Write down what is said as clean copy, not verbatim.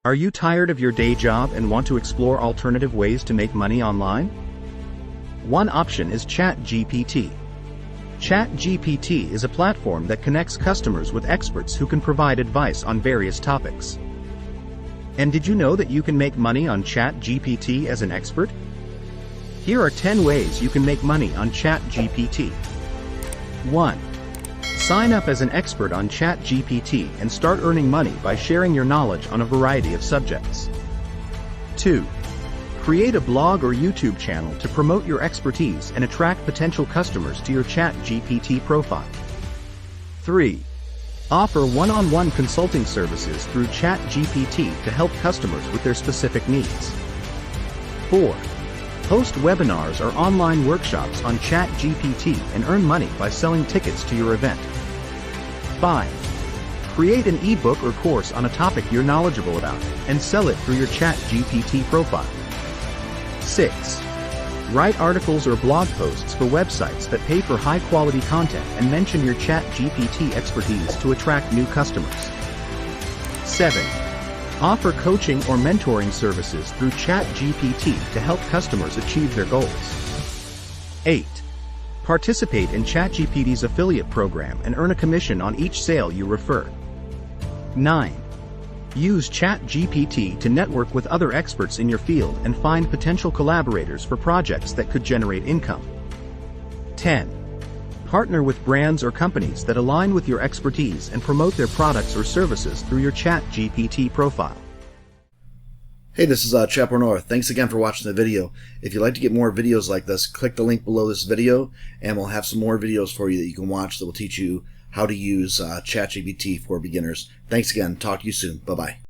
Are you tired of your day job and want to explore alternative ways to make money online? One option is ChatGPT. ChatGPT is a platform that connects customers with experts who can provide advice on various topics. And did you know that you can make money on ChatGPT as an expert? Here are 10 ways you can make money on ChatGPT. 1. Sign up as an expert on ChatGPT and start earning money by sharing your knowledge on a variety of subjects. 2. Create a blog or YouTube channel to promote your expertise and attract potential customers to your ChatGPT profile. 3. Offer one-on-one consulting services through ChatGPT to help customers with their specific needs. 4. Host webinars or online workshops on ChatGPT and earn money by selling tickets to your event. 5. Create an ebook or course on a topic you're knowledgeable about and sell it through your ChatGPT profile. 6. Write articles or blog posts for websites that pay for high-quality content and mention your ChatGPT expertise to attract new customers. 7. Offer coaching or mentoring services through ChatGPT to help customers achieve their goals. 8. Participate in ChatGPT's affiliate program and earn a commission on each sale you refer. 9. Use ChatGPT to network with other experts in your field and find potential collaborators for projects that could generate income. 10. Partner with brands or companies that align with your expertise and promote their products or services through your ChatGPT profile. Hey, this is Chapo North. Thanks again for watching the video. If you'd like to get more videos like this, click the link below this video and we'll have some more videos for you that you can watch that will teach you how to use ChatGPT for beginners. Thanks again. Talk to you soon. Bye-bye.